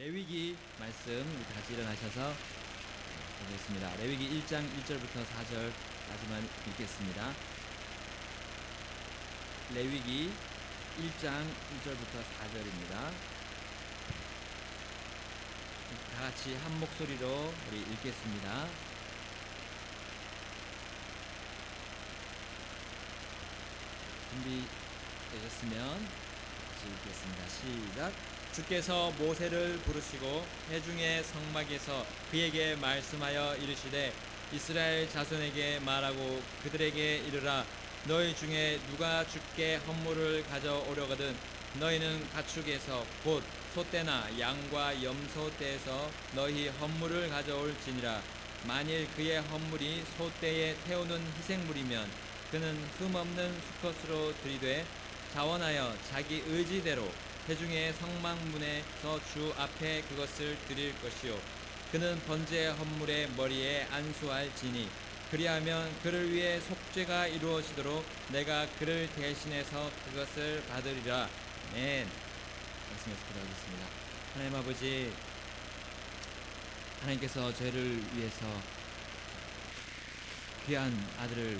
레위기 말씀 우리 같이 일어나셔서 보겠습니다. 레위기 1장 1절부터 4절까지만 읽겠습니다. 레위기 1장 1절부터 4절입니다. 다 같이 한 목소리로 우리 읽겠습니다. 준비되셨으면 같이 읽겠습니다. 시작. 주께서 모세를 부르시고 회중의 성막에서 그에게 말씀하여 이르시되 이스라엘 자손에게 말하고 그들에게 이르라. 너희 중에 누가 주께 헌물을 가져오려거든 너희는 가축에서 곧 소떼나 양과 염소떼에서 너희 헌물을 가져올지니라. 만일 그의 헌물이 소떼에 태우는 희생물이면 그는 흠없는 수컷으로 들이되 자원하여 자기 의지대로 회중의 성막문에서 주 앞에 그것을 드릴 것이요 그는 번제 헌물의 머리에 안수할지니 그리하면 그를 위해 속죄가 이루어지도록 내가 그를 대신해서 그것을 받으리라. 아멘. 말씀에서 기도하겠습니다. 하나님 아버지, 하나님께서 저희를 위해서 귀한 아들을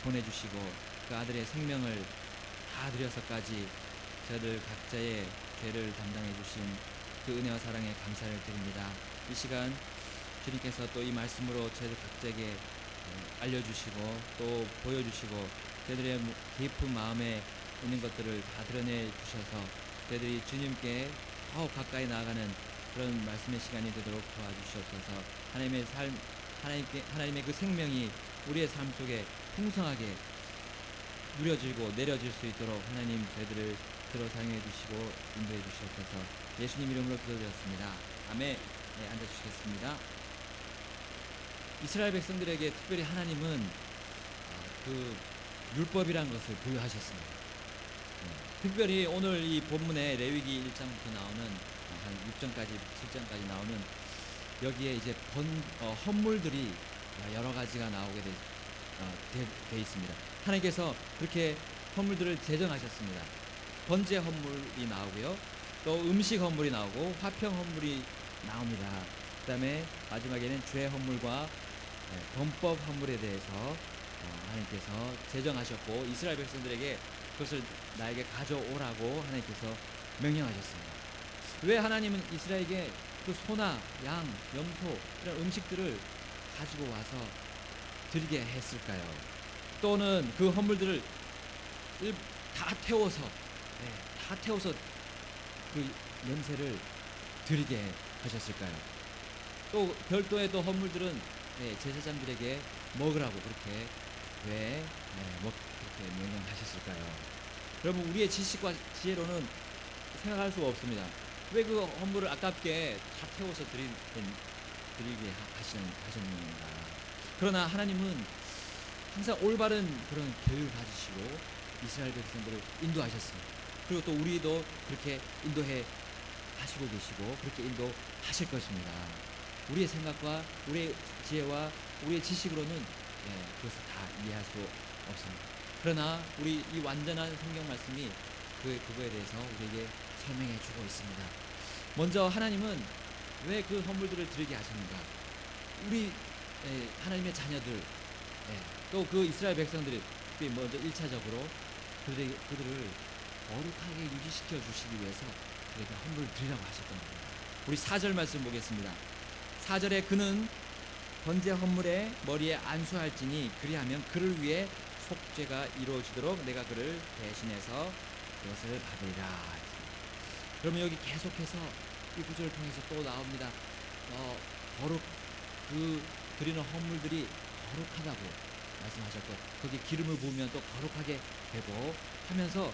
보내주시고 그 아들의 생명을 다 드려서까지 저희들 각자의 죄를 담당해 주신 그 은혜와 사랑에 감사를 드립니다. 이 시간 주님께서 또 이 말씀으로 저희들 각자에게 알려주시고 또 보여주시고 저희들의 깊은 마음에 있는 것들을 다 드러내 주셔서 저희들이 주님께 더욱 가까이 나아가는 그런 말씀의 시간이 되도록 도와주시옵소서. 하나님의 삶, 하나님의 그 생명이 우리의 삶 속에 풍성하게 누려지고 내려질 수 있도록 하나님 저희들을 들어 사용해 주시고 인도해 주시옵소서. 예수님 이름으로 기도드렸습니다. 아멘. 네, 앉아주시겠습니다. 이스라엘 백성들에게 특별히 하나님은 그 율법이라는 것을 부여하셨습니다. 특별히 오늘 이 본문에 레위기 1장부터 나오는 한 6장까지 7장까지 나오는 여기에 이제 헌물들이 여러 가지가 나오게 돼 있습니다. 하나님께서 그렇게 헌물들을 제정하셨습니다. 번제 헌물이 나오고요, 또 음식 헌물이 나오고 화평 헌물이 나옵니다. 그 다음에 마지막에는 죄 헌물과 범법 헌물에 대해서 하나님께서 제정하셨고 이스라엘 백성들에게 그것을 나에게 가져오라고 하나님께서 명령하셨습니다. 왜 하나님은 이스라엘에게 그 소나 양, 염소 이런 음식들을 가지고 와서 드리게 했을까요? 또는 그 헌물들을 다 태워서 그 냄새를 드리게 하셨을까요? 또 별도의 또 헌물들은 제사장들에게 먹으라고 그렇게 왜 그렇게 명령하셨을까요? 여러분, 우리의 지식과 지혜로는 생각할 수가 없습니다. 왜 그 헌물을 아깝게 다 태워서 드리게 하셨는가? 그러나 하나님은 항상 올바른 그런 계획을 가지시고 이스라엘 백성들을 인도하셨습니다. 그리고 또 우리도 그렇게 인도해 하시고 계시고 그렇게 인도하실 것입니다. 우리의 생각과 우리의 지혜와 우리의 지식으로는 그것을 다 이해할 수 없습니다. 그러나 우리 이 완전한 성경 말씀이 그거에 대해서 우리에게 설명해 주고 있습니다. 먼저 하나님은 왜 그 헌물들을 드리게 하셨는가? 우리 하나님의 자녀들, 또 그 이스라엘 백성들이 먼저 1차적으로 그들을 거룩하게 유지시켜 주시기 위해서 그에게 헌물을 드리라고 하셨던 겁니다. 우리 4절 말씀 보겠습니다. 4절에 그는 번제 헌물의 머리에 안수할지니 그리하면 그를 위해 속죄가 이루어지도록 내가 그를 대신해서 그것을 받으리라. 그러면 여기 계속해서 이 구절을 통해서 또 나옵니다. 그 드리는 헌물들이 거룩하다고 말씀하셨고 거기 기름을 부으면 또 거룩하게 되고 하면서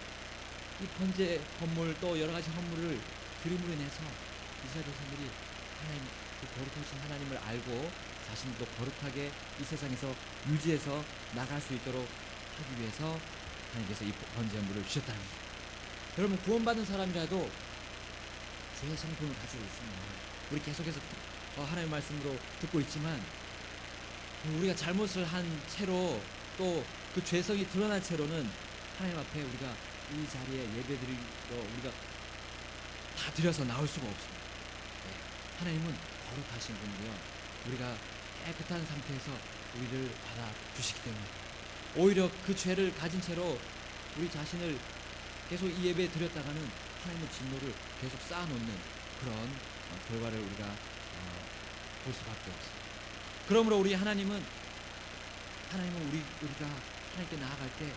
이 번제 헌물 또 여러 가지 헌물을 드림으로 인해서 이스라엘 백성들이 하나님, 그 거룩하신 하나님을 알고 자신도 거룩하게 이 세상에서 유지해서 나갈 수 있도록 하기 위해서 하나님께서 이 번제 헌물을 주셨다는 겁니다. 여러분, 구원받은 사람이라도 죄의 성품을 가지고 있습니다. 우리 계속해서 하나님의 말씀으로 듣고 있지만 우리가 잘못을 한 채로 또 그 죄성이 드러난 채로는 하나님 앞에 우리가 이 자리에 예배드리고 우리가 다 드려서 나올 수가 없습니다. 하나님은 거룩하신 분이요, 우리가 깨끗한 상태에서 우리를 받아주시기 때문에 오히려 그 죄를 가진 채로 우리 자신을 계속 이 예배에 드렸다가는 하나님의 진노를 계속 쌓아놓는 그런 결과를 우리가 볼 수밖에 없습니다. 그러므로 하나님은 우리가 하나님께 나아갈 때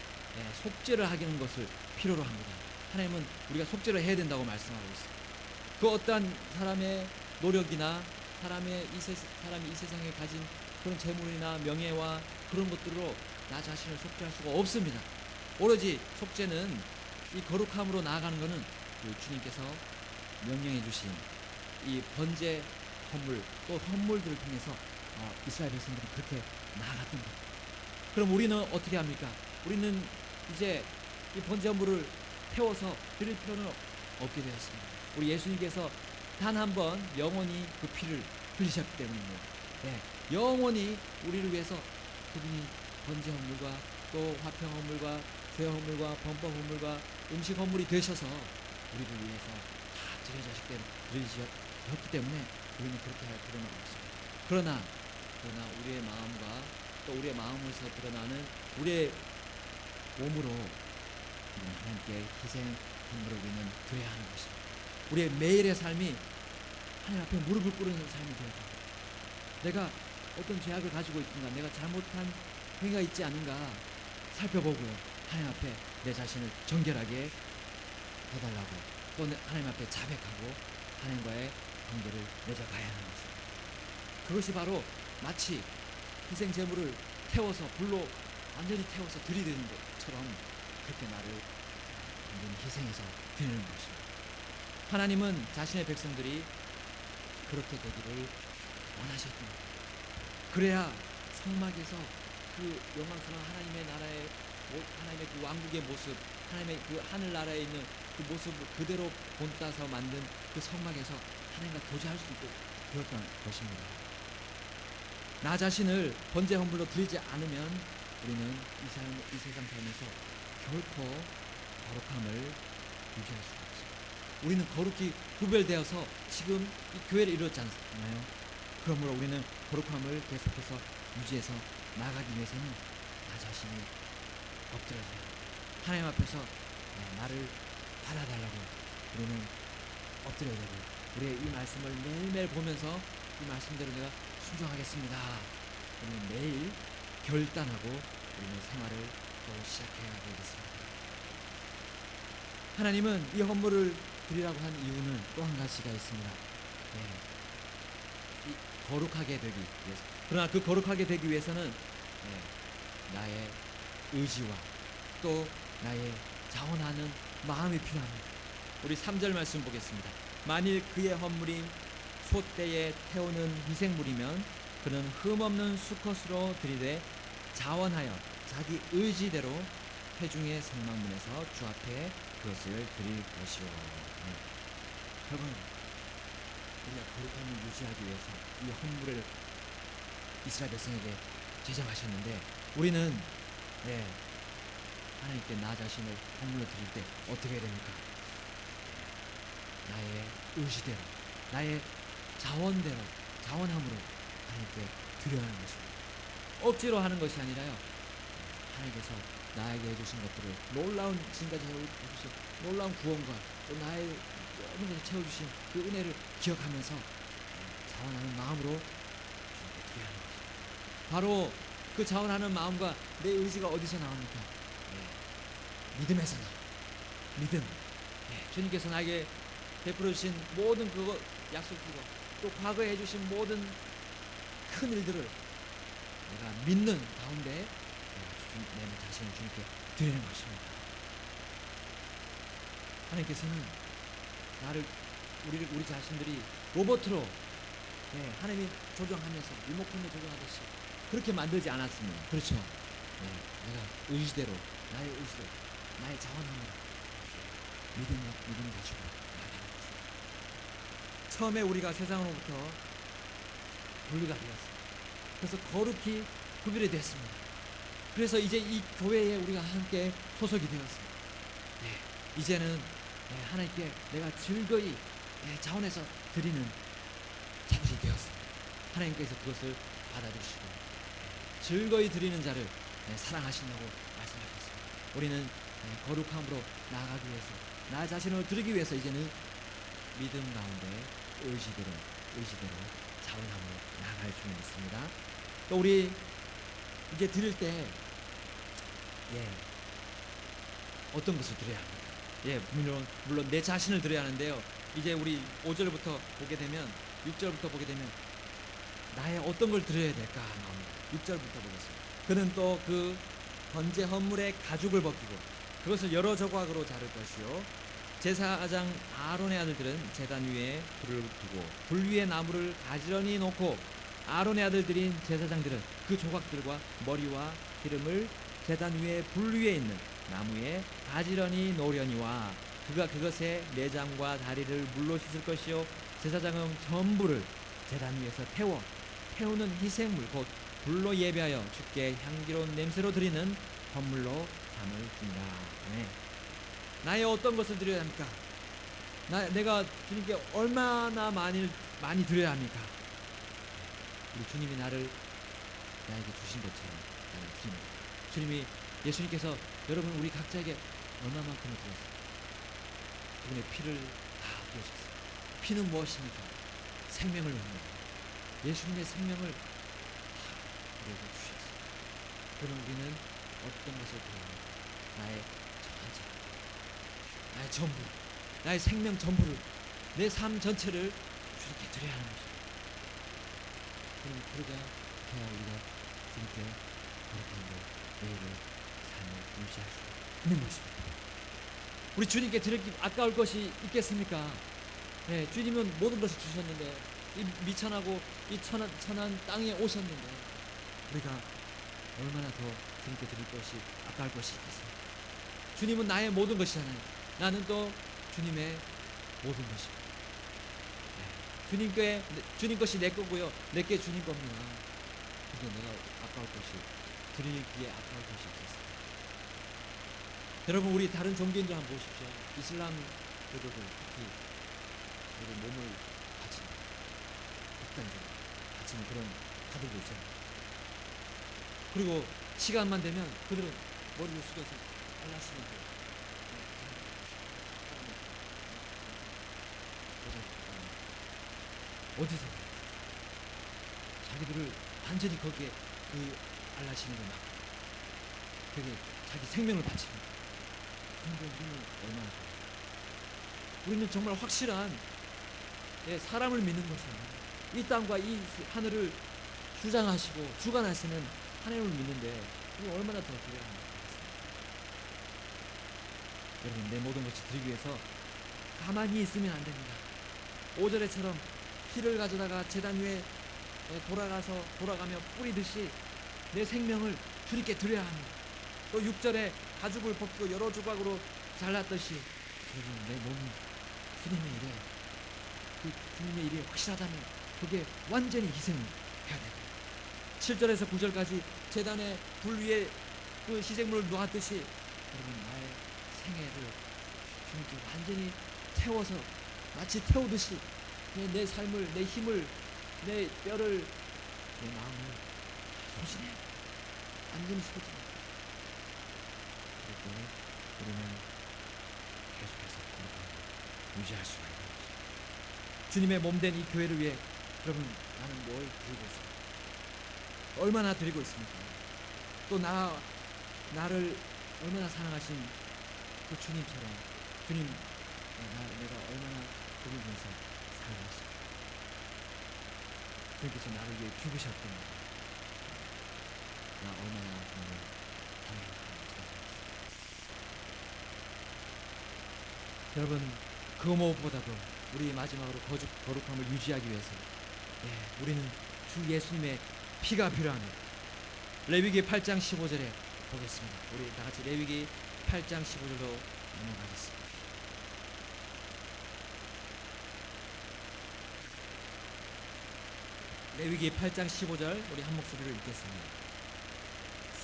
속죄를 하는 것을 필요로 합니다. 하나님은 우리가 속죄를 해야 된다고 말씀하고 있습니다. 그 어떠한 사람의 노력이나 사람이 이 세상에 가진 그런 재물이나 명예와 그런 것들로 나 자신을 속죄할 수가 없습니다. 오로지 속죄는 이 거룩함으로 나아가는 것은 주님께서 명령해 주신 이 번제 헌물, 또 헌물들을 통해서 이스라엘 백성들이 그렇게 나아갔던 것. 그럼 우리는 어떻게 합니까? 우리는 이제 이 번제 헌물을 태워서 드릴 필요는 없게 되었습니다. 우리 예수님께서 단 한 번 영원히 그 피를 흘리셨기 때문입니다. 영원히 우리를 위해서 그분이 번제 헌물과 또 화평 헌물과 죄 헌물과 범법 헌물과 음식 헌물이 되셔서 우리를 위해서 다 드려졌기 때문에 우리는 그렇게 할 필요는 없습니다. 그러나 우리의 마음과 또 우리의 마음에서 드러나는 우리의 몸으로 하나님께 희생 헌물을 우리는 드려야 하는 것입니다. 우리의 매일의 삶이 하나님 앞에 무릎을 꿇는 삶이 되어야 합니다. 내가 어떤 죄악을 가지고 있든가, 내가 잘못한 행위가 있지 않은가 살펴보고요, 하나님 앞에 내 자신을 정결하게 해달라고, 또 하나님 앞에 자백하고 하나님과의 관계를 맺어가야 하는 것입니다. 그것이 바로 마치 희생 제물을 태워서 불로 완전히 태워서 드리는 것처럼 그렇게 나를 완전히 희생해서 드리는 것입니다. 하나님은 자신의 백성들이 그렇게 되기를 원하셨던 것. 그래야 성막에서 그 영광스러운 하나님의 나라의, 하나님의 그 왕국의 모습, 하나님의 그 하늘나라에 있는 그 모습을 그대로 본따서 만든 그 성막에서 하나님과 교제할 수 있게 되었던 것입니다. 나 자신을 번제 헌물로 드리지 않으면 우리는 이 세상 삶에서 결코 거룩함을 유지할 수가 없습니다. 우리는 거룩히 구별되어서 지금 이 교회를 이루었지 않나요? 그러므로 우리는 거룩함을 계속해서 유지해서 나가기 위해서는 나 자신이 엎드려서 하나님 앞에서 나를 받아달라고 우리는 엎드려야 되고, 우리의 이 말씀을 매일매일 보면서 이 말씀대로 내가 순종하겠습니다. 우리는 매일 결단하고 우리는 생활을 또 시작해야 되겠습니다. 하나님은 이 헌물을 드리라고 한 이유는 또 한 가지가 있습니다. 거룩하게 되기 위해서. 그러나 그 거룩하게 되기 위해서는 나의 의지와 또 나의 자원하는 마음이 필요합니다. 우리 3절 말씀 보겠습니다. 만일 그의 헌물이 소떼에 태우는 희생물이면 그는 흠없는 수컷으로 드리되 자원하여 자기 의지대로 회중의 성막문에서 주 앞에 그것을 드릴 것이요. 여러분, 우리가 거룩함을 유지하기 위해서 이 헌물을 이스라엘 백성에게 제정하셨는데, 우리는 하나님께 나 자신을 헌물로 드릴 때 어떻게 해야 됩니까? 나의 의지대로, 나의 자원대로, 자원함으로 하나님께 드려야 하는 것입니다. 억지로 하는 것이 아니라요, 하나님께서 나에게 해주신 것들을, 놀라운 지금까지 해주신 놀라운 구원과 또 나의 모든 것을 채워주신 그 은혜를 기억하면서 자원하는 마음으로 드려야 하는 것입니다. 바로 그 자원하는 마음과 내 의지가 어디서 나옵니까? 믿음에서 나옵니다. 믿음. 주님께서 나에게 베풀어 주신 모든 그거 약속들과 또 과거에 해주신 모든 큰 일들을 내가 믿는 가운데 내 자신을 주님께 드리는 것입니다. 하나님께서는 우리 자신들이 로봇으로 하나님이 조정하면서 리모컨을 조정하듯이 그렇게 만들지 않았습니다. 그렇죠? 내가 의지대로, 나의 의지대로, 나의 자원함으로 믿음을 가지고 나가는 것입니다. 처음에 우리가 세상으로부터 분리가 되었습니다. 그래서 거룩히 구별이 됐습니다. 그래서 이제 이 교회에 우리가 함께 소속이 되었습니다. 이제는 하나님께 내가 즐거이 자원해서 드리는 되었습니다. 하나님께서 그것을 받아주시고 즐거이 드리는 자를 사랑하신다고 말씀하셨습니다. 우리는 거룩함으로 나아가기 위해서, 나 자신을 드리기 위해서 이제는 믿음 가운데 의지대로 자원함으로 나아갈 줄 믿습니다. 또 우리 이제 드릴 때 어떤 것을 드려야 합니까? 물론 내 자신을 드려야 하는데요. 이제 우리 5절부터 보게 되면, 6절부터 보게 되면 나의 어떤 걸 드려야 될까 나옵니다. 6절부터 보겠습니다. 그는 또 그 번제 헌물의 가죽을 벗기고 그것을 여러 조각으로 자를 것이요, 제사장 아론의 아들들은 제단 위에 불을 두고 불 위에 나무를 가지런히 놓고 아론의 아들들인 제사장들은 그 조각들과 머리와 기름을 제단 위에 불 위에 있는 나무에 가지런히 놓으려니와 그가 그것에 내장과 다리를 물로 씻을 것이요, 제사장은 전부를 제단 위에서 태우는 희생물 곧 불로 예배하여 주께 향기로운 냄새로 드리는 헌물로 삼을지니라. 나의 어떤 것을 드려야 합니까? 내가 주님께 얼마나 많이 드려야 합니까? 우리 주님이 나에게 주신 것처럼 나는 드립니다. 예수님께서 여러분 우리 각자에게 얼마만큼을 드렸습니까? 그분의 피를 다 부으셨어요. 피는 무엇입니까? 생명을 냅니다. 예수님의 생명을 우리에게 주셨어요. 그럼 우리는 어떤 것을 드려야 합니까? 나의 전체, 나의 전부, 나의 생명 전부를, 내 삶 전체를 주님께 드려야 하는 것입니다. 그러게 해야 우리가 주님께 거룩함으로 매일의 삶을 유지할 수 있는 것입니다. 우리 주님께 드리기 아까울 것이 있겠습니까? 주님은 모든 것을 주셨는데, 이 미천하고 이 천한 땅에 오셨는데 우리가 얼마나 더 주님께 드릴 것이 아까울 것이 있겠습니까? 주님은 나의 모든 것이잖아요. 나는 또 주님의 모든 것입니다. 주님 것이 내 거고요, 내게 주님 겁니다. 그래서 내가 아까울 것이, 드리기에 아까울 것이 있겠습니다. 여러분 우리 다른 종교인들 한번 보십시오. 이슬람 교도들 특히 우리 몸을 바치는, 극단적으로 바치는 그런 가들도 있어요. 그리고 시간만 되면 그들은 머리를 숙여서 알라시는 거예요. 어디서 자기들을 완전히 거기에 그 알라시는 걸 막 그게 자기 생명을 바치는 그런 힘을 얼마나 좋아요. 우리는 정말 확실한 사람을 믿는 것은 이 땅과 이 하늘을 주장하시고 주관하시는 하나님을 믿는데 우리 얼마나 더 드려야 합니까? 여러분 내 모든 것을 드리기 위해서 가만히 있으면 안 됩니다. 5절에처럼 피를 가져다가 제단 위에 돌아가며 뿌리듯이 내 생명을 주님께 드려야 합니다. 또 6절에 가죽을 벗고 여러 조각으로 잘랐듯이 내 몸이 주님의 일에, 그 주님의 일이 확실하다면 그게 완전히 희생을 해야 됩니다. 7절에서 9절까지 제단에 불 위에 그 희생물을 놓았듯이 여러분 나의 생애를 주님께 완전히 태워서 마치 태우듯이 내 삶을, 내 힘을, 내 뼈를, 내 마음을 소진해, 완전히 소진해. 그럴 때 우리는 계속해서 거룩함을 유지할 수가 있는 것입니다. 주님의 몸된 이 교회를 위해 여러분 나는 뭘 드리고 있습니까? 얼마나 드리고 있습니까? 또 나를 얼마나 사랑하신 그 주님처럼 내가 얼마나 복을 위해서 살아가십니까? 주님께서 나를 위해 죽으셨던 나 얼마나 정말 사랑합니다. 여러분 그 무엇보다도 우리 마지막으로 거룩함을 유지하기 위해서 우리는 주 예수님의 피가 필요합니다. 레위기 8장 15절에 보겠습니다. 우리 다 같이 레위기 8장 15절로 넘어가겠습니다. 레위기 8장 15절 우리 한 목소리로 읽겠습니다.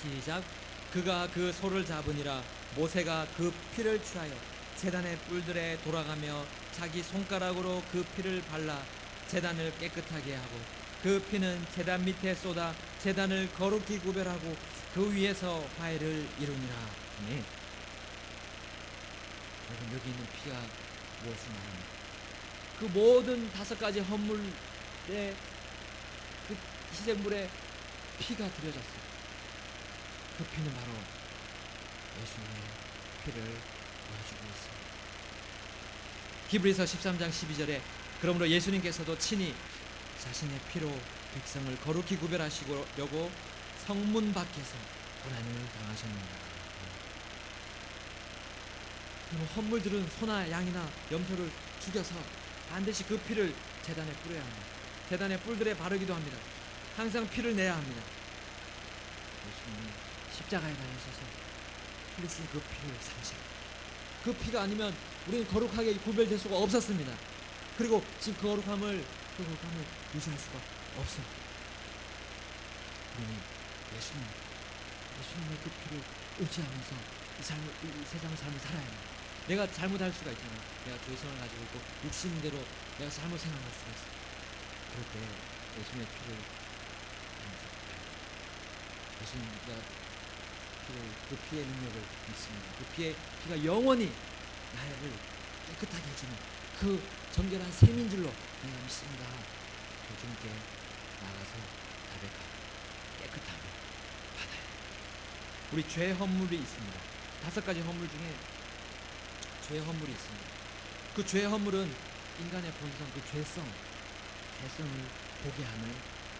시작. 그가 그 소를 잡으니라. 모세가 그 피를 취하여 제단의 뿔들에 돌아가며 자기 손가락으로 그 피를 발라 제단을 깨끗하게 하고 그 피는 제단 밑에 쏟아 제단을 거룩히 구별하고 그 위에서 화해를 이루니라. 네. 여러분, 여기 있는 피가 무엇을 말합니까? 그 모든 5가지 헌물에 그 희생물에 피가 들여졌어요. 그 피는 바로 예수님의 피를 보여주고 있습니다. 히브리서 13장 12절에 그러므로 예수님께서도 친히 자신의 피로 백성을 거룩히 구별하시려고 성문 밖에서 고난을 당하셨느니라. 헌물들은 소나 양이나 염소를 죽여서 반드시 그 피를 제단에 뿌려야 합니다. 제단의 뿔들에 바르기도 합니다. 항상 피를 내야 합니다. 예수님이 십자가에 달리셔서 흘리신 그 피를 상실합니다. 그 피가 아니면 우리는 거룩하게 구별될 수가 없었습니다. 그리고 지금 그 거룩함을 유지할 수가 없습니다. 우리는 예수님의 그 피를 의지하면서 이 세상 삶을 살아야 합니다. 내가 잘못할 수가 있잖아요. 내가 죄성을 가지고 있고 육신대로 내가 잘못 생각할 수가 있어요. 그럴 때 예수님의 피를 예수님과 그 피의 능력을 믿습니다. 그 피가 영원히 나를 깨끗하게 해주는 그 정결한 셈인 줄로 내가 믿습니다. 주님께 나가서 자백하고 깨끗함을 받아야 합니다. 우리 죄 헌물이 있습니다. 5가지 헌물 중에 죄 헌물이 있습니다. 그 죄 헌물은 인간의 본성, 그 죄성을 보게 하는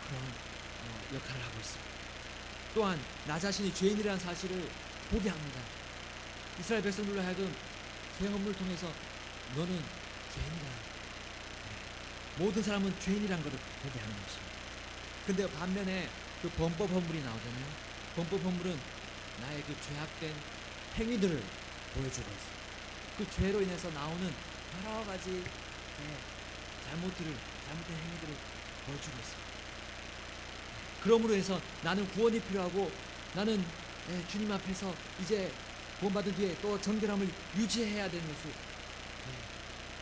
그런 역할을 하고 있습니다. 또한 나 자신이 죄인이라는 사실을 보게 합니다. 이스라엘 백성들로 하여금 죄 헌물을 통해서 너는 죄인이다, 모든 사람은 죄인이란 것을 보게 하는 것입니다. 근데 반면에 그 범법 헌물이 나오잖아요. 범법 헌물은 나의 그 죄악된 행위들을 보여주고 있습니다. 그 죄로 인해서 나오는 여러 가지 잘못된 행위들을 보여주고 있습니다. 그러므로 해서 나는 구원이 필요하고 나는 주님 앞에서 이제 구원받은 뒤에 또 정결함을 유지해야 되는 것을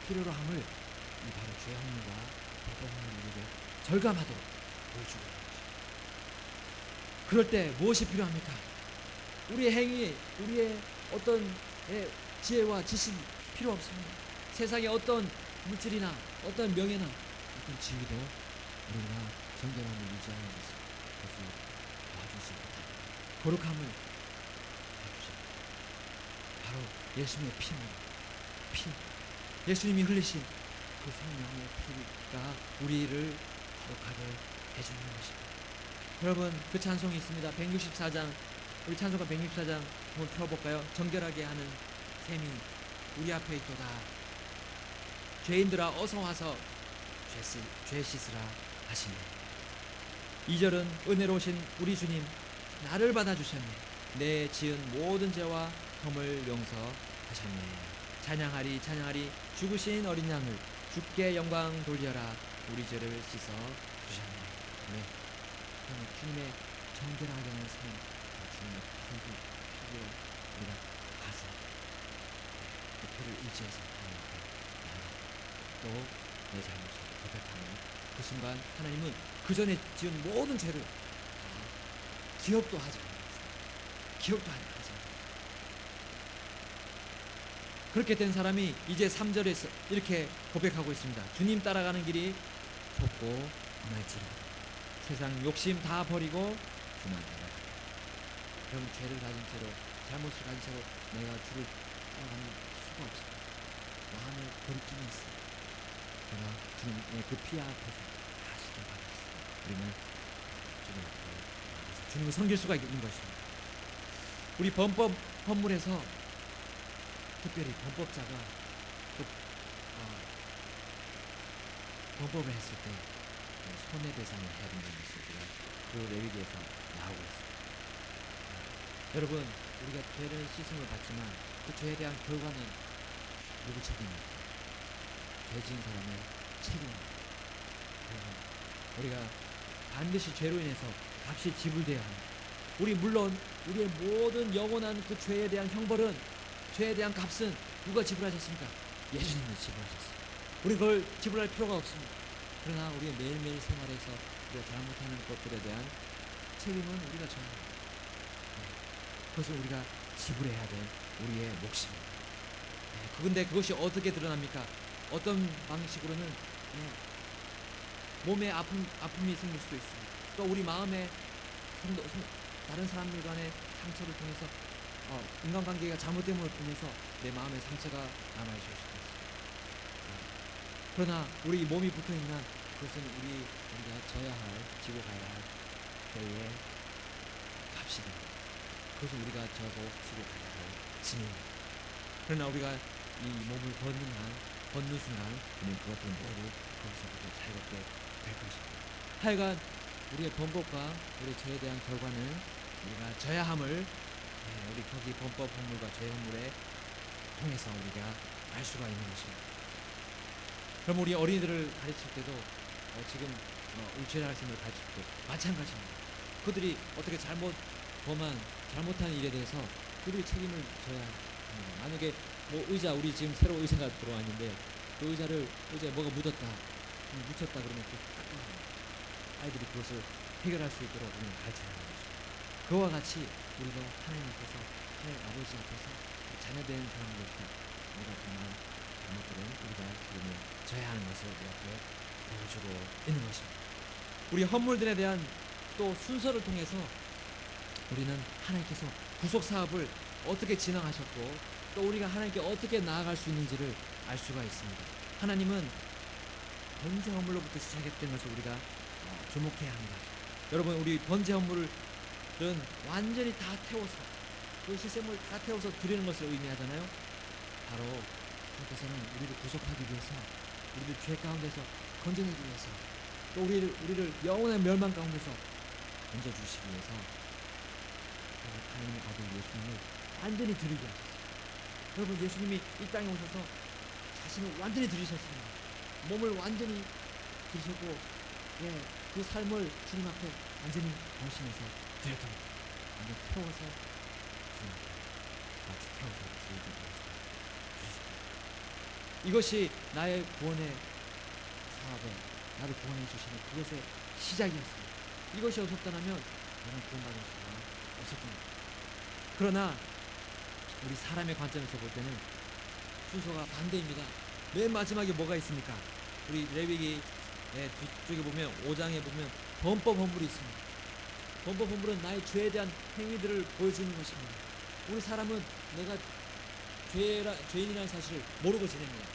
필요로 함을 이 바로 죄 헌물과 범법 헌물을 절감하도록 보여주고 있는 것입니다. 그럴 때 무엇이 필요합니까? 우리의 행위, 우리의 어떤 지혜와 지식이 필요 없습니다. 세상의 어떤 물질이나 어떤 명예나 어떤 지위도 우리가 정결함을 유지하는 것을 도와주지 못합니다. 거룩함을 해주십니다. 바로 예수님의 피입니다. 피. 예수님이 흘리신 그 생명의 피가 우리를 거룩하게 해주는 것입니다. 여러분, 그 찬송이 있습니다. 164장, 우리 찬송가 164장 한번 펴볼까요? 정결하게 하는 셈이 우리 앞에 있도다. 죄인들아 어서 와서 죄 씻으라 하시네. 2절은 은혜로우신 우리 주님 나를 받아주셨네. 내 지은 모든 죄와 험을 용서하셨네. 찬양하리 찬양하리 죽으신 어린 양을 주께 영광 돌려라. 우리 죄를 씻어 주셨네. 네. 주님의 정결하게 하는 셈, 주님의 피를 우리가 가서 그 피를 의지해서 또 내 잘못을 고백하는 그 순간 하나님은 그 전에 지은 모든 죄를 기억도 하지 않습니다. 기억도 하지 않습니다. 그렇게 된 사람이 이제 3절에서 이렇게 고백하고 있습니다. 주님 따라가는 길이 좁고 험할지라. 세상 욕심 다 버리고 주만 따라가. 여러분, 죄를 가진 채로 잘못을 가진 채로 내가 주를 따라가는 수가 없습니다. 마음에 거리낌이 있습니다. 그러나 주님의 그 피 앞에서 다시게 받았습니다. 우리는 주님 앞에 나가서 주님을 섬길 수가 있는 것입니다. 우리 범법 헌물에서 특별히 범법자가 범법을 했을 때 손해배상을 해야 된다는 것을 그 레위기에서 나오고 있습니다. 여러분, 우리가 죄를 씻음을 받지만 그 죄에 대한 결과는 누구 책임입니까? 죄 지은 사람의 책임입니다. 우리가 반드시 죄로 인해서 값이 지불되어야 합니다. 물론 우리의 모든 영원한 그 죄에 대한 형벌은, 죄에 대한 값은 누가 지불하셨습니까? 예수님이 지불하셨습니다. 우리 그걸 지불할 필요가 없습니다. 그러나 우리의 매일매일 생활에서 우리가 잘못하는 것들에 대한 책임은 우리가 져야 합니다. 그것을 우리가 지불해야 될 우리의 몫입니다. 근데 그것이 어떻게 드러납니까? 어떤 방식으로는 몸에 아픔이 생길 수도 있습니다. 또 우리 마음에 다른 사람들 간의 상처를 통해서 인간관계가 잘못됨을 통해서 내 마음에 상처가 남아있을 수도 있습니다. 그러나 우리 몸이 붙어있는 그것은 우리가 져야 할, 지고 가야 할 저희의 값입니다. 그것은 우리가 져고 지고 가야 할 짐입니다. 그러나 우리가 이 몸을 걷는 순간 우리는 그것들 모두 거기서부터 자유롭게 될 것입니다. 하여간 우리의 범법과 우리의 죄에 대한 결과는 우리가 져야 함을 우리 거기 범법 허물과 죄 허물에 통해서 우리가 알 수가 있는 것입니다. 그럼 우리 어린이들을 가르칠 때도 지금 울체의 학생을 가르칠 때 마찬가지입니다. 그들이 어떻게 잘못한 일에 대해서 그들이 책임을 져야 합니다. 만약에 의자, 우리 지금 새로 의자가 들어왔는데 그 의자에 뭐가 묻혔다 그러면 또 닦아야 아이들이 그것을 해결할 수 있도록 우리는 가르쳐야 하는 것입니다. 그와 같이 우리도 하나님 앞에서, 하나님 아버지 앞에서 자녀된 사람으로서 우리가 정말 잘못들은 우리가 책임을 져야 하는 것을 우리 앞에 보여주고 있는 것입니다. 우리 헌물들에 대한 또 순서를 통해서 우리는 하나님께서 구속 사업을 어떻게 진행하셨고 또 우리가 하나님께 어떻게 나아갈 수 있는지를 알 수가 있습니다. 하나님은 번제 헌물로부터 시작했던 것을 우리가 주목해야 합니다. 여러분, 우리 번제 헌물은 완전히 다 태워서 그 시샘을 다 태워서 드리는 것을 의미하잖아요. 바로 그것에서는 우리를 구속하기 위해서, 우리를 죄 가운데서 건져내기 위해서, 또 우리를 영원한 멸망 가운데서 건져주시기 위해서 하나님의 아들 예수님을 완전히 드리게 하셨어요. 여러분, 예수님이 이 땅에 오셔서 자신을 완전히 드리셨습니다. 몸을 완전히 드리셨고 그 삶을 주님 앞에 완전히 헌신해서 드렸던 거예요. 완전히 태워서 주님 앞에 마치 태워서 드리게 하셨습니다. 이것이 나의 구원의 사업에 나를 구원해 주시는 그것의 시작이었습니다. 이것이 없었다면 나는 구원받을 수가 없었던 거예요. 그러나 우리 사람의 관점에서 볼 때는 순서가 반대입니다. 맨 마지막에 뭐가 있습니까? 우리 레위기 뒤쪽에 보면 5장에 보면 범법 헌물이 있습니다. 범법 헌물은 나의 죄에 대한 행위들을 보여주는 것입니다. 우리 사람은 내가 죄인이라는 사실을 모르고 지냅니다.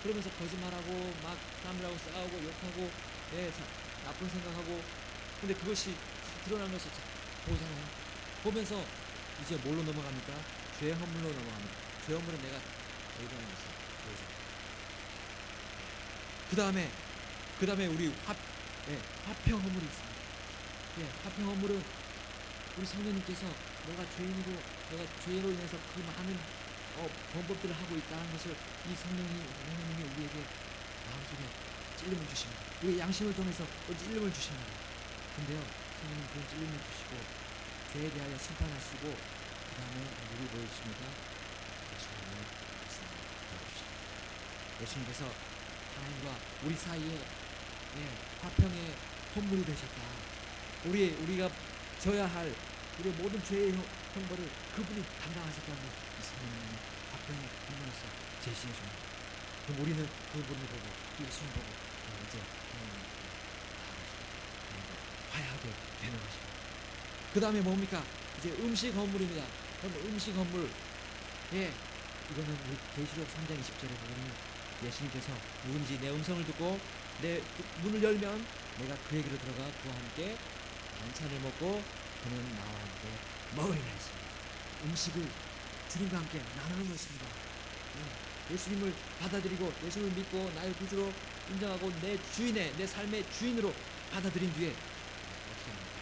그러면서 거짓말하고 막 사람들하고 싸우고 욕하고 나쁜 생각하고, 근데 그것이 드러난 것을 보잖아요. 보면서 이제 뭘로 넘어갑니까? 죄 헌물로 넘어갑니다. 죄 헌물은 내가 보여주는 것이에요. 그 다음에 우리 화평 허물이 있습니다. 화평 허물은 우리 성령님께서 내가 죄인이고 내가 죄로 인해서 그 많은 범법들을 하고 있다는 것을 이 성령님이 우리에게 마음속에 찔림을 주십니다. 우리의 양심을 통해서 찔림을 주십니다. 근데요, 성령님 그런 찔림을 주시고 죄에 대하여 심판하시고 그 다음에 누구 보여주십니까? 예수님을 보여주십니다. 예수님께서 하나님과 우리 사이에 화평의 헌물이 되셨다. 우리가 져야 할 우리의 모든 죄의 형벌을 그분이 담당하셨다는 이 성령님이 화평의 헌물로서 제시해 줍니다. 그럼 우리는 그분을 보고 예수님 보고 이제 화해하게 되는 것입니다. 그 다음에 뭡니까? 이제 음식 헌물입니다. 그럼 음식 헌물, 이거는 우리 계시록 3장 20절에 보면 예수님께서 누군지 내 음성을 듣고 내 문을 열면 내가 그에게로 들어가 그와 함께 반찬을 먹고 그는 나와 함께 먹으리라 했습니다. 음식을 주님과 함께 나누는 것입니다. 예수님을 받아들이고 예수님을 믿고 나의 구주로 인정하고 내 삶의 주인으로 받아들인 뒤에 어떻게 합니까?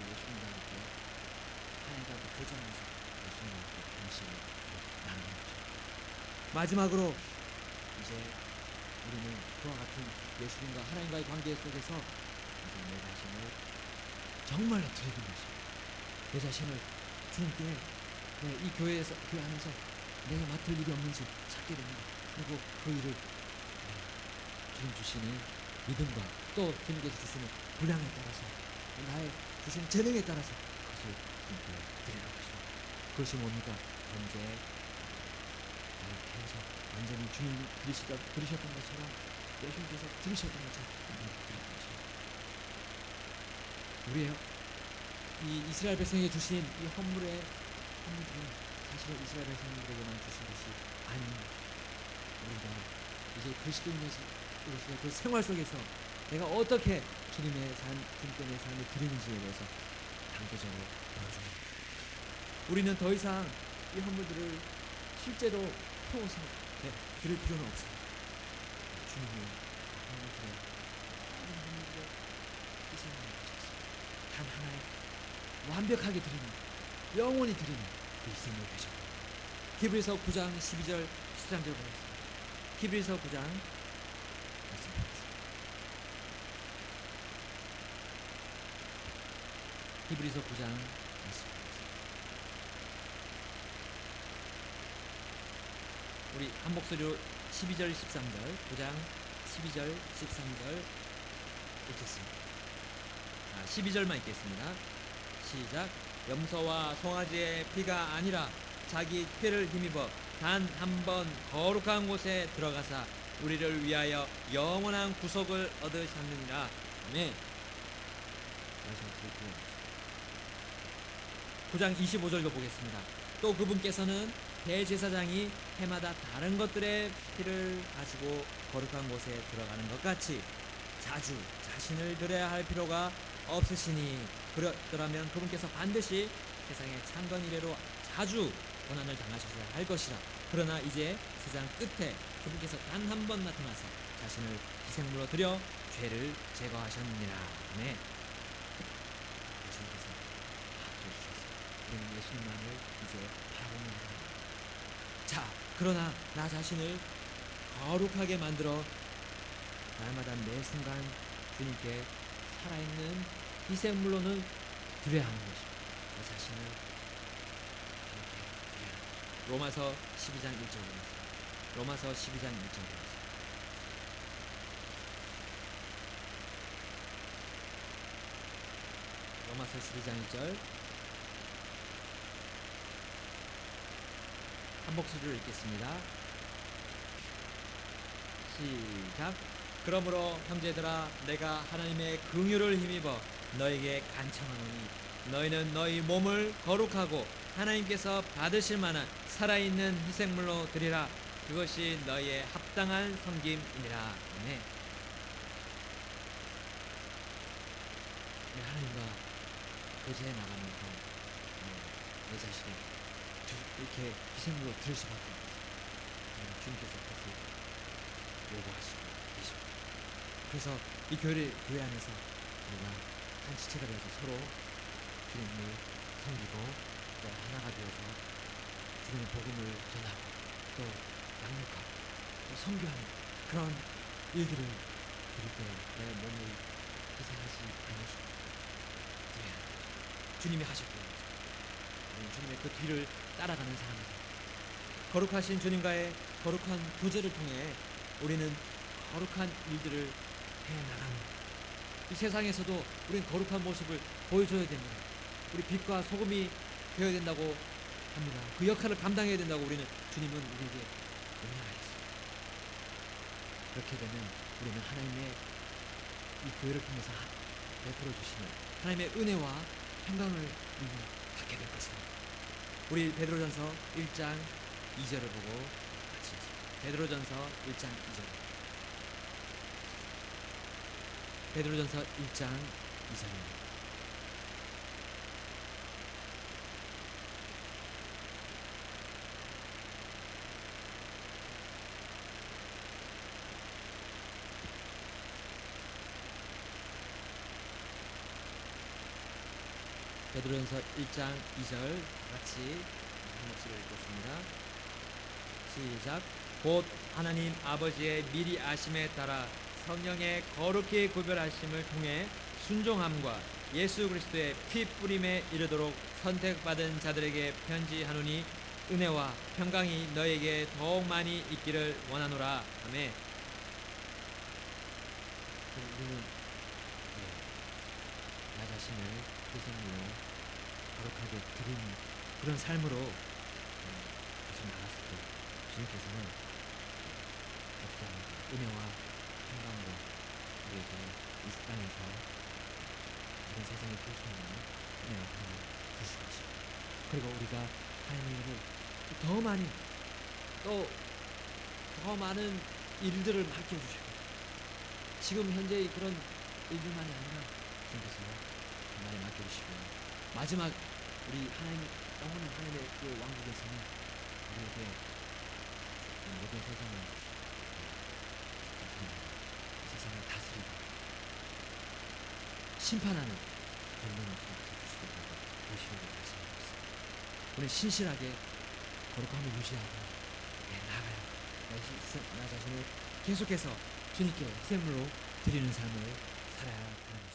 예수님과 함께 하나님과 함께 교제하면서 예수님과 함께 음식을 나누는 거죠. 마지막으로 이제 우리는 그와 같은 예수님과 하나님과의 관계 속에서 이제 내 자신을 정말로 드리는 것입니다. 내 자신을 주님께 이 교회 안에서 내가 맡을 일이 없는지 찾게 됩니다. 그리고 그 일을 주님 주시니 믿음과 또 주님께서 주시는 분량에 따라서 나의 주신 재능에 따라서 그것을 주님께 드리는 것입니다. 그것이 뭡니까? 언제 이렇게 해서 완전히 주님이 들으셨던 것처럼 예수님께서 들으셨던 것처럼 드리는 것입니다. 우리의 이 이스라엘 백성에게 주신 이 헌물들은 사실은 이스라엘 백성들에게만 주신 것이 아닌 우리가 이제 그리스도인으로서의 그 생활 속에서 내가 어떻게 주님께 내 삶을 드리는지에 대해서 단계적으로 보여줍니다. 우리는 더 이상 이 헌물들을 실제로 태워서 드릴 필요는 없습니다. 주님이 헌물들의 희생을 하셨습니다. 단 하나의 완벽하게 드리는, 영원히 드리는 그 희생을 되셨고, 히브리서 9장 12절 13절 보겠습니다. 히브리서 9장 말씀 보겠습니다. 히브리서 9장 말씀 보겠습니다. 우리 한 목소리로 12절 13절 9장 12절 13절 읽겠습니다. 12절만 읽겠습니다. 시작. 염소와 송아지의 피가 아니라 자기 피를 힘입어 단 한 번 거룩한 곳에 들어가사 우리를 위하여 영원한 구속을 얻으셨느니라. 아멘. 9장 25절도 보겠습니다. 또 그분께서는 대제사장이 해마다 다른 것들의 피를 가지고 거룩한 곳에 들어가는 것 같이 자주 자신을 드려야 할 필요가 없으시니 그렇더라면 그분께서 반드시 세상의 참건 이래로 자주 고난을 당하셔야 할 것이라. 그러나 이제 세상 끝에 그분께서 단 한 번 나타나서 자신을 희생물로 드려 죄를 제거하셨느니라. 네. 예수님께서 다 드려주셨습니다. 우리는 예수님만을 이제 바라보는 겁니다. 자, 그러나 나 자신을 거룩하게 만들어 날마다 매 순간 주님께 살아있는 희생물로는 드려야 하는 것입니다. 나 자신을 드려야 합니다. 로마서 12장 1절입니다. 로마서 12장 1절입니다. 로마서 12장 1절 한 목소리로 읽겠습니다. 시작. 그러므로 형제들아 내가 하나님의 긍휼을 힘입어 너에게 간청하노니 너희는 너희 몸을 거룩하고 하나님께서 받으실 만한 살아있는 희생물로 드리라. 그것이 너희의 합당한 섬김이니라. 네. 하나님과 교제해 나가면서 내 자신을 이렇게 희생물로 드릴 수밖에 없어요. 주님께서 그것을 요구하시고 계십니다. 그래서 이 교회 안에서 우리가 한 지체가 되어서 서로 주님을 섬기고 또 하나가 되어서 주님의 복음을 전하고 또 양육하고 또 선교하는 그런 일들을 드릴 때 내 몸을 희생하지 않으시고 주님이 하셨고요. 주님의 그 뒤를 따라가는 사람들, 거룩하신 주님과의 거룩한 교제를 통해 우리는 거룩한 일들을 해나갑니다. 이 세상에서도 우리는 거룩한 모습을 보여줘야 됩니다. 우리 빛과 소금이 되어야 된다고 합니다. 그 역할을 감당해야 된다고 주님은 우리에게 명령하셨습니다. 그렇게 되면 우리는 하나님의 이 교회를 통해서 베풀어 주시는 하나님의 은혜와 평강을 우리는 받게 될 것입니다. 우리 베드로전서 1장 2절을 보고 같이 읽습니다. 베드로전서 1장 2절. 베드로전서 1장 2절입니다. 베드로전서 1장 2절 같이 한 목소리로 읽겠습니다. 시작. 곧 하나님 아버지의 미리 아심에 따라 성령의 거룩히 구별하심을 통해 순종함과 예수 그리스도의 피 뿌림에 이르도록 선택받은 자들에게 편지하노니 은혜와 평강이 너에게 더욱 많이 있기를 원하노라. 아멘. 우리는 나 자신을 희생으로 거룩하게 드린 그런 삶으로 다시 나갔을 때 주님께서는 어떻게 합니까? 은혜와 평강으로 우리에게 이 땅에서 이런 세상에 필요한 은혜와 평강을 주실 것입니다. 그리고 우리가 하나님을 더 많이 또 더 많은 일들을 맡겨주실 거예요. 지금 현재 그런 일들만이 아니라 주님께서 더 많이 맡겨주시고요. 마지막 우리 하나님 영원한 하나님의 그 왕국에서는 우리에게 모든 세상을 세상을 다스리고 심판하는 그런 능력을 주시고 보시려고 말씀하셨습니다. 우리 신실하게 거룩함을 유지하고 나아가야 나 자신을 계속해서 주님께 희생으로 드리는 삶을 살아야 합니다.